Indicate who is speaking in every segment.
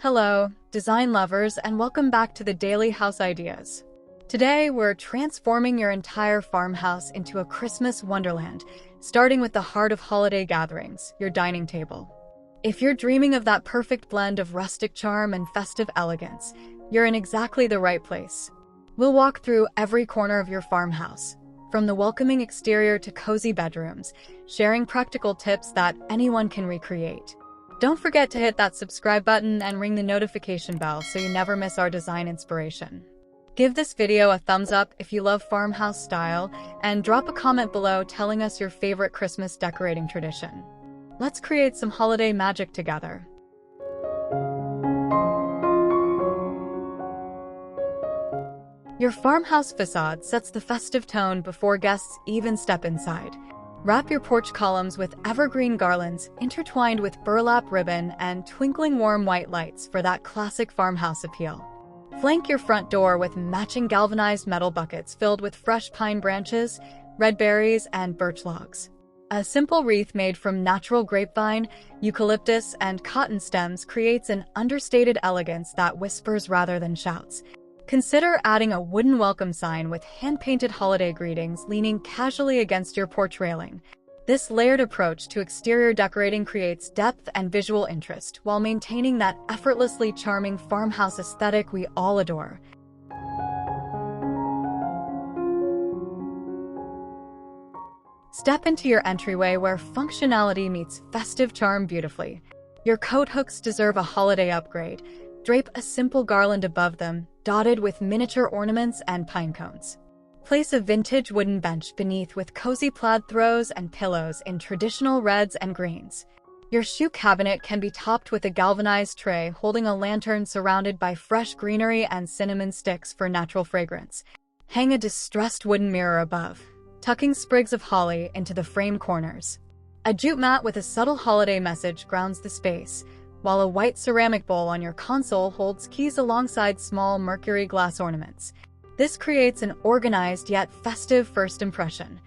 Speaker 1: Hello, design lovers, and welcome back to the Daily House Ideas. Today, we're transforming your entire farmhouse into a Christmas wonderland, starting with the heart of holiday gatherings, your dining table. If you're dreaming of that perfect blend of rustic charm and festive elegance, you're in exactly the right place. We'll walk through every corner of your farmhouse, from the welcoming exterior to cozy bedrooms, sharing practical tips that anyone can recreate. Don't forget to hit that subscribe button and ring the notification bell so you never miss our design inspiration. Give this video a thumbs up if you love farmhouse style, and drop a comment below telling us your favorite Christmas decorating tradition. Let's create some holiday magic together. Your farmhouse facade sets the festive tone before guests even step inside. Wrap your porch columns with evergreen garlands intertwined with burlap ribbon and twinkling warm white lights for that classic farmhouse appeal. Flank your front door with matching galvanized metal buckets filled with fresh pine branches, red berries, and birch logs. A simple wreath made from natural grapevine, eucalyptus, and cotton stems creates an understated elegance that whispers rather than shouts. Consider adding a wooden welcome sign with hand-painted holiday greetings leaning casually against your porch railing. This layered approach to exterior decorating creates depth and visual interest while maintaining that effortlessly charming farmhouse aesthetic we all adore. Step into your entryway where functionality meets festive charm beautifully. Your coat hooks deserve a holiday upgrade. Drape a simple garland above them, dotted with miniature ornaments and pine cones. Place a vintage wooden bench beneath with cozy plaid throws and pillows in traditional reds and greens. Your shoe cabinet can be topped with a galvanized tray holding a lantern surrounded by fresh greenery and cinnamon sticks for natural fragrance. Hang a distressed wooden mirror above, tucking sprigs of holly into the frame corners. A jute mat with a subtle holiday message grounds the space, while a white ceramic bowl on your console holds keys alongside small mercury glass ornaments. This creates an organized yet festive first impression.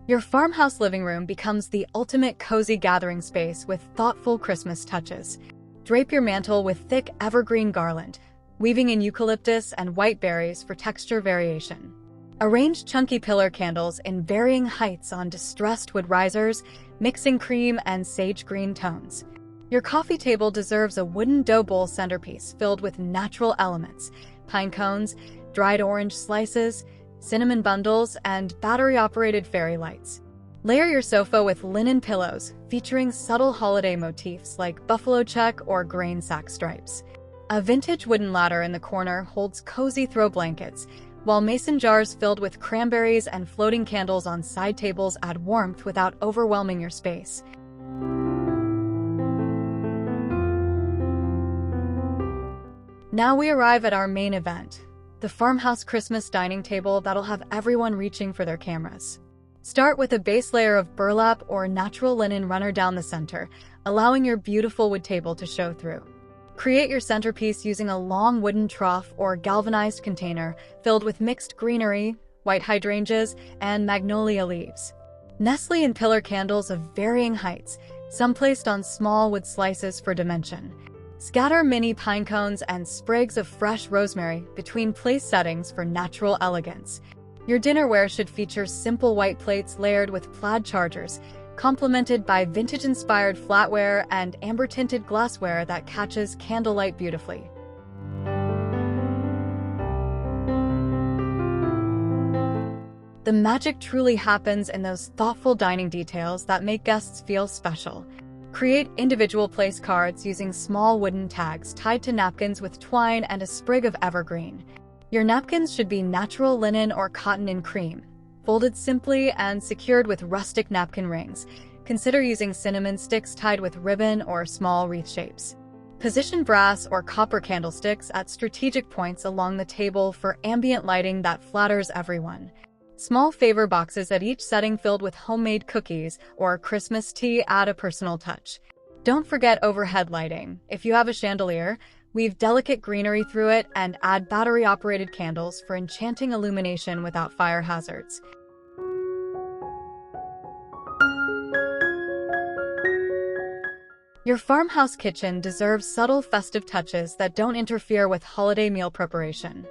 Speaker 1: Your farmhouse living room becomes the ultimate cozy gathering space with thoughtful Christmas touches. Drape your mantle with thick evergreen garland, weaving in eucalyptus and white berries for texture variation. Arrange chunky pillar candles in varying heights on distressed wood risers, mixing cream and sage green tones. Your coffee table deserves a wooden dough bowl centerpiece filled with natural elements, pine cones, dried orange slices, cinnamon bundles, and battery-operated fairy lights. Layer your sofa with linen pillows featuring subtle holiday motifs like buffalo check or grain sack stripes. A vintage wooden ladder in the corner holds cozy throw blankets, while mason jars filled with cranberries and floating candles on side tables add warmth without overwhelming your space. Now we arrive at our main event, the farmhouse Christmas dining table that'll have everyone reaching for their cameras. Start with a base layer of burlap or natural linen runner down the center, allowing your beautiful wood table to show through. Create your centerpiece using a long wooden trough or galvanized container filled with mixed greenery, white hydrangeas, and magnolia leaves. Nestle in pillar candles of varying heights, some placed on small wood slices for dimension. Scatter mini pine cones and sprigs of fresh rosemary between place settings for natural elegance. Your dinnerware should feature simple white plates layered with plaid chargers, complemented by vintage-inspired flatware and amber-tinted glassware that catches candlelight beautifully. The magic truly happens in those thoughtful dining details that make guests feel special. Create individual place cards using small wooden tags tied to napkins with twine and a sprig of evergreen. Your napkins should be natural linen or cotton in cream, folded simply and secured with rustic napkin rings. Consider using cinnamon sticks tied with ribbon or small wreath shapes. Position brass or copper candlesticks at strategic points along the table for ambient lighting that flatters everyone. Small favor boxes at each setting filled with homemade cookies or Christmas tea add a personal touch. Don't forget overhead lighting. If you have a chandelier, weave delicate greenery through it and add battery-operated candles for enchanting illumination without fire hazards. Your farmhouse kitchen deserves subtle festive touches that don't interfere with holiday meal preparation.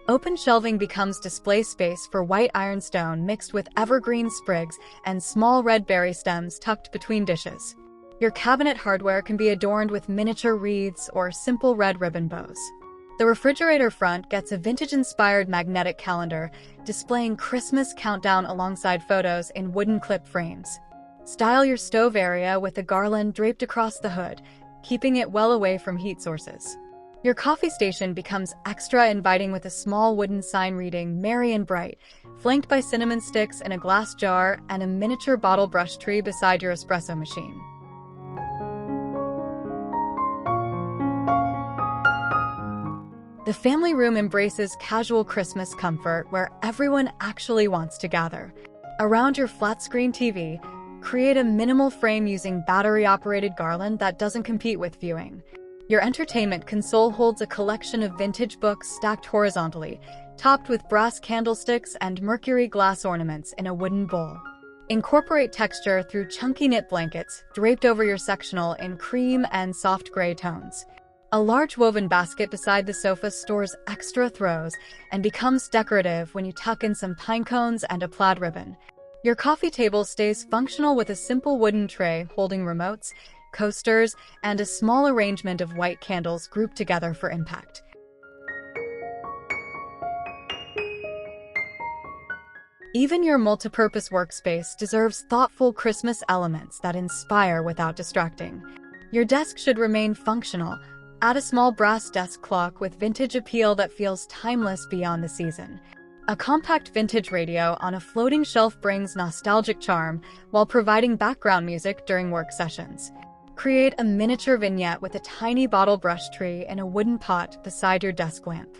Speaker 1: Open shelving becomes display space for white ironstone mixed with evergreen sprigs and small red berry stems tucked between dishes. Your cabinet hardware can be adorned with miniature wreaths or simple red ribbon bows. The refrigerator front gets a vintage-inspired magnetic calendar displaying Christmas countdown alongside photos in wooden clip frames. Style your stove area with a garland draped across the hood, keeping it well away from heat sources. Your coffee station becomes extra inviting with a small wooden sign reading "Merry and Bright," flanked by cinnamon sticks in a glass jar and a miniature bottle brush tree beside your espresso machine. The family room embraces casual Christmas comfort where everyone actually wants to gather. Around your flat-screen TV, create a minimal frame using battery-operated garland that doesn't compete with viewing. Your entertainment console holds a collection of vintage books stacked horizontally, topped with brass candlesticks and mercury glass ornaments in a wooden bowl. Incorporate texture through chunky knit blankets draped over your sectional in cream and soft gray tones. A large woven basket beside the sofa stores extra throws and becomes decorative when you tuck in some pine cones and a plaid ribbon. Your coffee table stays functional with a simple wooden tray holding remotes, coasters, and a small arrangement of white candles grouped together for impact. Even your multipurpose workspace deserves thoughtful Christmas elements that inspire without distracting. Your desk should remain functional. Add a small brass desk clock with vintage appeal that feels timeless beyond the season. A compact vintage radio on a floating shelf brings nostalgic charm while providing background music during work sessions. Create a miniature vignette with a tiny bottle brush tree in a wooden pot beside your desk lamp.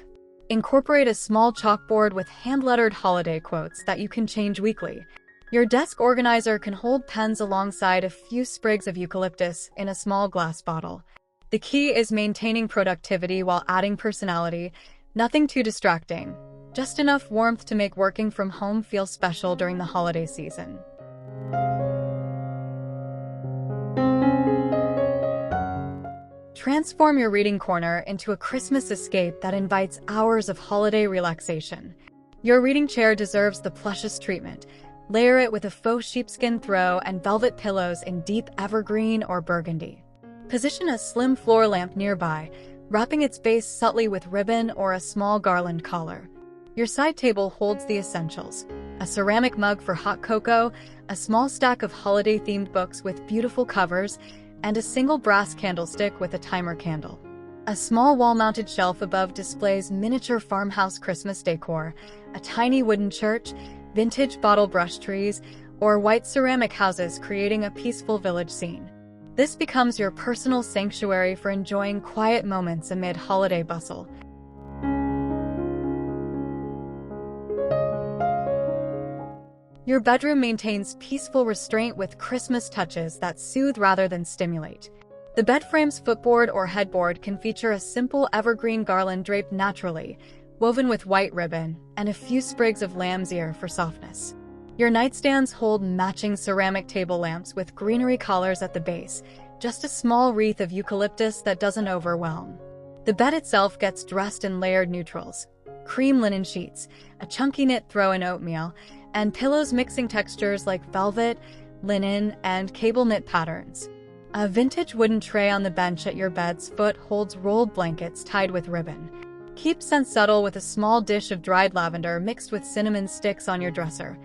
Speaker 1: Incorporate a small chalkboard with hand-lettered holiday quotes that you can change weekly. Your desk organizer can hold pens alongside a few sprigs of eucalyptus in a small glass bottle. The key is maintaining productivity while adding personality, nothing too distracting, just enough warmth to make working from home feel special during the holiday season. Transform your reading corner into a Christmas escape that invites hours of holiday relaxation. Your reading chair deserves the plushest treatment. Layer it with a faux sheepskin throw and velvet pillows in deep evergreen or burgundy. Position a slim floor lamp nearby, wrapping its base subtly with ribbon or a small garland collar. Your side table holds the essentials: a ceramic mug for hot cocoa, a small stack of holiday-themed books with beautiful covers, and a single brass candlestick with a timer candle. A small wall-mounted shelf above displays miniature farmhouse Christmas decor, a tiny wooden church, vintage bottle brush trees, or white ceramic houses creating a peaceful village scene. This becomes your personal sanctuary for enjoying quiet moments amid holiday bustle. Your bedroom maintains peaceful restraint with Christmas touches that soothe rather than stimulate. The bed frame's footboard or headboard can feature a simple evergreen garland draped naturally, woven with white ribbon, and a few sprigs of lamb's ear for softness. Your nightstands hold matching ceramic table lamps with greenery collars at the base, just a small wreath of eucalyptus that doesn't overwhelm. The bed itself gets dressed in layered neutrals: cream linen sheets, a chunky knit throw in oatmeal, and pillows mixing textures like velvet, linen, and cable knit patterns. A vintage wooden tray on the bench at your bed's foot holds rolled blankets tied with ribbon. Keep scent subtle with a small dish of dried lavender mixed with cinnamon sticks on your dresser.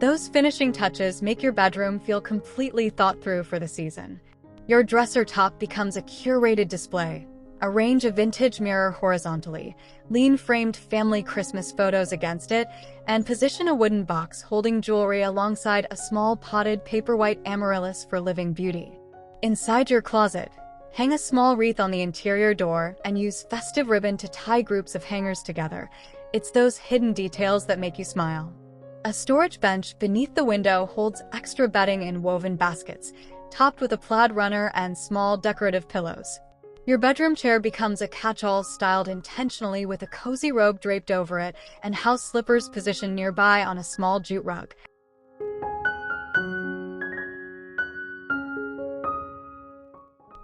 Speaker 1: Those finishing touches make your bedroom feel completely thought through for the season. Your dresser top becomes a curated display. Arrange a vintage mirror horizontally, lean framed family Christmas photos against it, and position a wooden box holding jewelry alongside a small potted paperwhite amaryllis for living beauty. Inside your closet, hang a small wreath on the interior door and use festive ribbon to tie groups of hangers together. It's those hidden details that make you smile. A storage bench beneath the window holds extra bedding in woven baskets, topped with a plaid runner and small decorative pillows. Your bedroom chair becomes a catch-all styled intentionally with a cozy robe draped over it and house slippers positioned nearby on a small jute rug.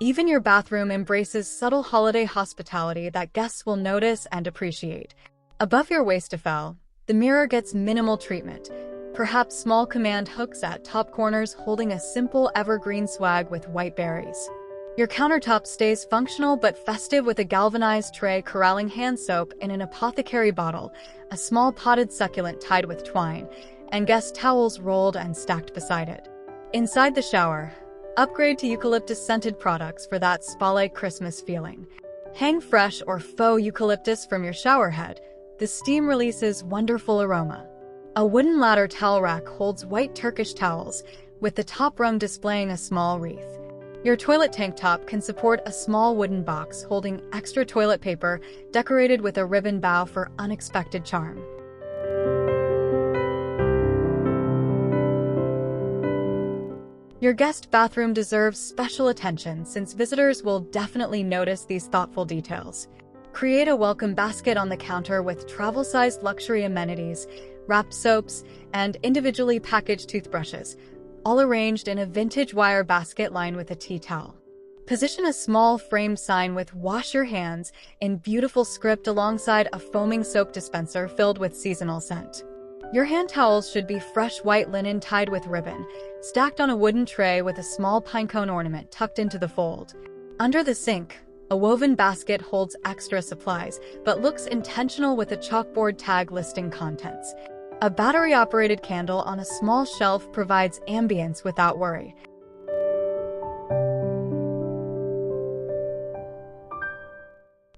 Speaker 1: Even your bathroom embraces subtle holiday hospitality that guests will notice and appreciate. Above your wastafel, the mirror gets minimal treatment, perhaps small command hooks at top corners holding a simple evergreen swag with white berries. Your countertop stays functional but festive with a galvanized tray corralling hand soap in an apothecary bottle, a small potted succulent tied with twine, and guest towels rolled and stacked beside it. Inside the shower, upgrade to eucalyptus-scented products for that spa-like Christmas feeling. Hang fresh or faux eucalyptus from your shower head. The steam releases wonderful aroma. A wooden ladder towel rack holds white Turkish towels, with the top rung displaying a small wreath. Your toilet tank top can support a small wooden box holding extra toilet paper decorated with a ribbon bow for unexpected charm. Your guest bathroom deserves special attention since visitors will definitely notice these thoughtful details. Create a welcome basket on the counter with travel-sized luxury amenities, wrapped soaps, and individually packaged toothbrushes, all arranged in a vintage wire basket lined with a tea towel. Position a small framed sign with "Wash Your Hands" in beautiful script alongside a foaming soap dispenser filled with seasonal scent. Your hand towels should be fresh white linen tied with ribbon, stacked on a wooden tray with a small pinecone ornament tucked into the fold. Under the sink, a woven basket holds extra supplies, but looks intentional with a chalkboard tag listing contents. A battery-operated candle on a small shelf provides ambience without worry.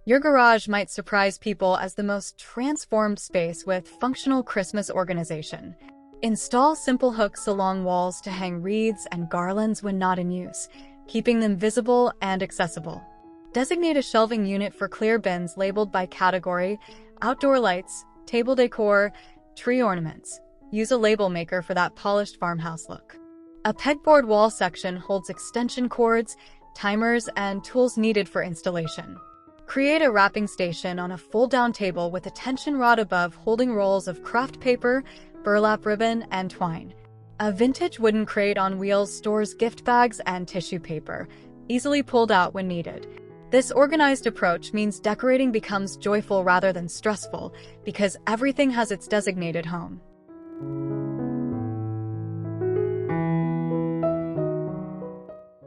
Speaker 1: Your garage might surprise people as the most transformed space with functional Christmas organization. Install simple hooks along walls to hang wreaths and garlands when not in use, keeping them visible and accessible. Designate a shelving unit for clear bins labeled by category, outdoor lights, table decor, tree ornaments. Use a label maker for that polished farmhouse look. A pegboard wall section holds extension cords, timers, and tools needed for installation. Create a wrapping station on a fold-down table with a tension rod above holding rolls of craft paper, burlap ribbon, and twine. A vintage wooden crate on wheels stores gift bags and tissue paper, easily pulled out when needed. This organized approach means decorating becomes joyful rather than stressful because everything has its designated home.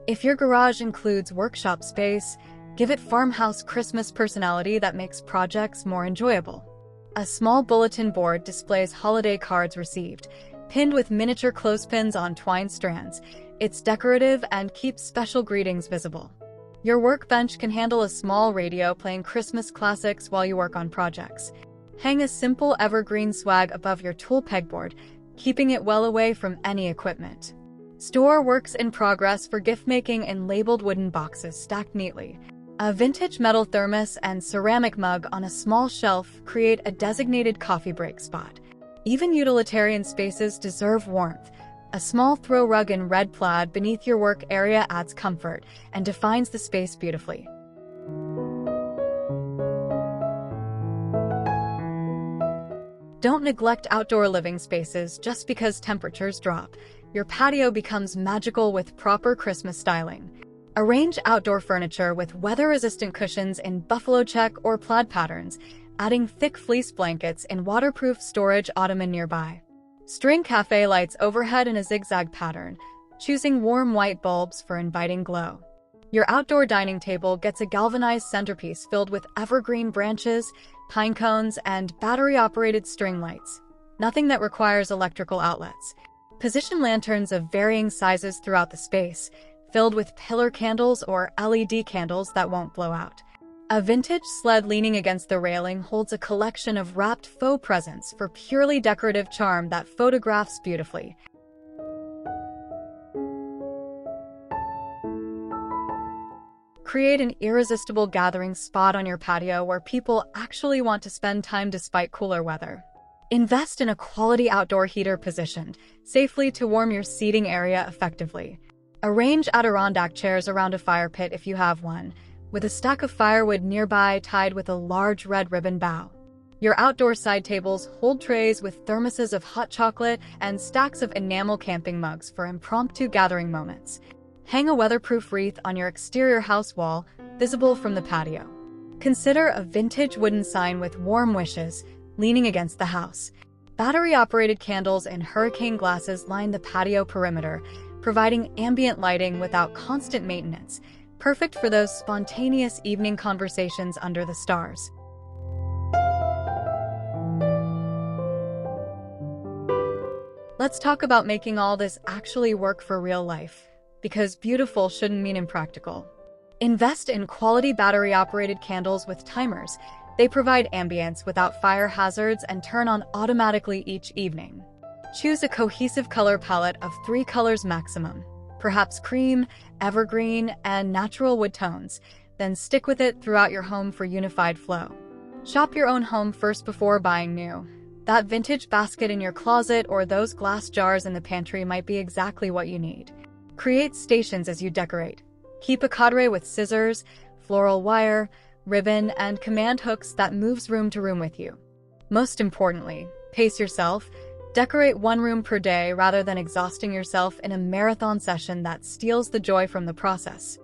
Speaker 1: If your garage includes workshop space, give it farmhouse Christmas personality that makes projects more enjoyable. A small bulletin board displays holiday cards received, pinned with miniature clothespins on twine strands. It's decorative and keeps special greetings visible. Your workbench can handle a small radio playing Christmas classics while you work on projects. Hang a simple evergreen swag above your tool pegboard, keeping it well away from any equipment. Store works in progress for gift-making in labeled wooden boxes stacked neatly. A vintage metal thermos and ceramic mug on a small shelf create a designated coffee break spot. Even utilitarian spaces deserve warmth. A small throw rug in red plaid beneath your work area adds comfort and defines the space beautifully. Don't neglect outdoor living spaces just because temperatures drop. Your patio becomes magical with proper Christmas styling. Arrange outdoor furniture with weather-resistant cushions in buffalo check or plaid patterns, adding thick fleece blankets in waterproof storage ottoman nearby. String cafe lights overhead in a zigzag pattern, choosing warm white bulbs for inviting glow. Your outdoor dining table gets a galvanized centerpiece filled with evergreen branches, pine cones, and battery-operated string lights. Nothing that requires electrical outlets. Position lanterns of varying sizes throughout the space, filled with pillar candles or LED candles that won't blow out. A vintage sled leaning against the railing holds a collection of wrapped faux presents for purely decorative charm that photographs beautifully. Create an irresistible gathering spot on your patio where people actually want to spend time despite cooler weather. Invest in a quality outdoor heater positioned safely to warm your seating area effectively. Arrange Adirondack chairs around a fire pit if you have one, with a stack of firewood nearby tied with a large red ribbon bow. Your outdoor side tables hold trays with thermoses of hot chocolate and stacks of enamel camping mugs for impromptu gathering moments. Hang a weatherproof wreath on your exterior house wall, visible from the patio. Consider a vintage wooden sign with warm wishes leaning against the house. Battery-operated candles and hurricane glasses line the patio perimeter, providing ambient lighting without constant maintenance, perfect for those spontaneous evening conversations under the stars. Let's talk about making all this actually work for real life, because beautiful shouldn't mean impractical. Invest in quality battery-operated candles with timers. They provide ambience without fire hazards and turn on automatically each evening. Choose a cohesive color palette of 3 colors maximum, perhaps cream, evergreen, and natural wood tones, then stick with it throughout your home for unified flow. Shop your own home first before buying new. That vintage basket in your closet or those glass jars in the pantry might be exactly what you need. Create stations as you decorate. Keep a cadre with scissors, floral wire, ribbon, and command hooks that moves room to room with you. Most importantly, pace yourself. Decorate 1 room per day rather than exhausting yourself in a marathon session that steals the joy from the process.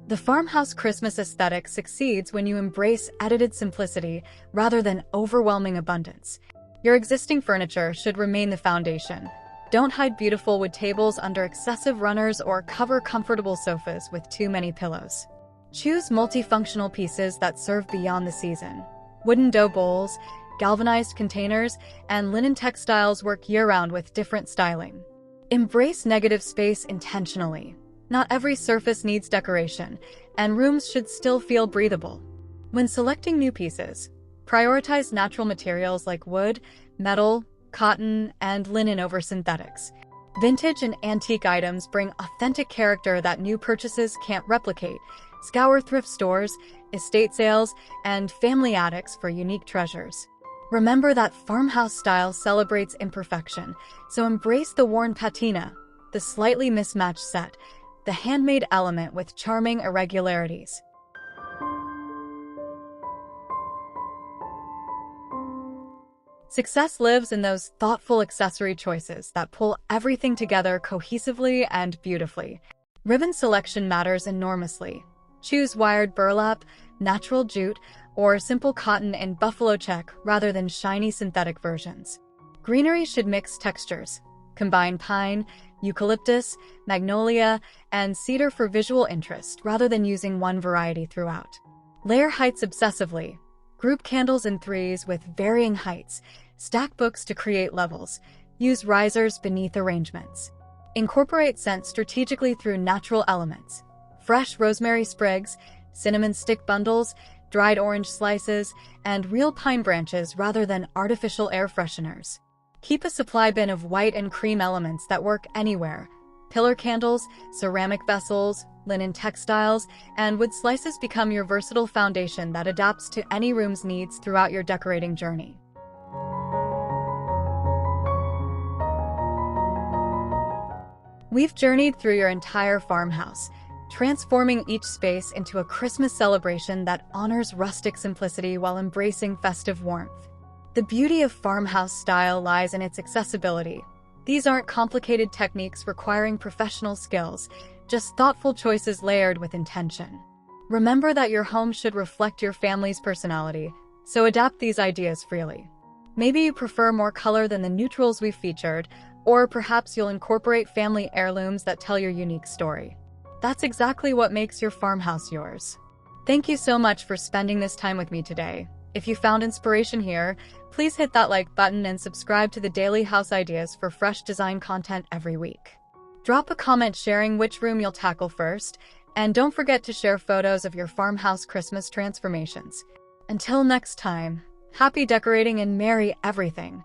Speaker 1: The farmhouse Christmas aesthetic succeeds when you embrace edited simplicity rather than overwhelming abundance. Your existing furniture should remain the foundation. Don't hide beautiful wood tables under excessive runners or cover comfortable sofas with too many pillows. Choose multifunctional pieces that serve beyond the season. Wooden dough bowls, galvanized containers, and linen textiles work year-round with different styling. Embrace negative space intentionally. Not every surface needs decoration, and rooms should still feel breathable. When selecting new pieces, prioritize natural materials like wood, metal, cotton, and linen over synthetics. Vintage and antique items bring authentic character that new purchases can't replicate. Scour thrift stores, estate sales, and family attics for unique treasures. Remember that farmhouse style celebrates imperfection, so embrace the worn patina, the slightly mismatched set, the handmade element with charming irregularities. Success lives in those thoughtful accessory choices that pull everything together cohesively and beautifully. Ribbon selection matters enormously. Choose wired burlap, natural jute, or simple cotton in buffalo check rather than shiny synthetic versions. Greenery should mix textures. Combine pine, eucalyptus, magnolia, and cedar for visual interest rather than using one variety throughout. Layer heights obsessively. Group candles in 3s with varying heights. Stack books to create levels. Use risers beneath arrangements. Incorporate scent strategically through natural elements. Fresh rosemary sprigs, cinnamon stick bundles, dried orange slices, and real pine branches rather than artificial air fresheners. Keep a supply bin of white and cream elements that work anywhere. Pillar candles, ceramic vessels, linen textiles, and wood slices become your versatile foundation that adapts to any room's needs throughout your decorating journey. We've journeyed through your entire farmhouse, transforming each space into a Christmas celebration that honors rustic simplicity while embracing festive warmth. The beauty of farmhouse style lies in its accessibility. These aren't complicated techniques requiring professional skills, just thoughtful choices layered with intention. Remember that your home should reflect your family's personality, so adapt these ideas freely. Maybe you prefer more color than the neutrals we've featured, or perhaps you'll incorporate family heirlooms that tell your unique story. That's exactly what makes your farmhouse yours. Thank you so much for spending this time with me today. If you found inspiration here, please hit that like button and subscribe to the Daily House Ideas for fresh design content every week. Drop a comment sharing which room you'll tackle first, and don't forget to share photos of your farmhouse Christmas transformations. Until next time, happy decorating and merry everything!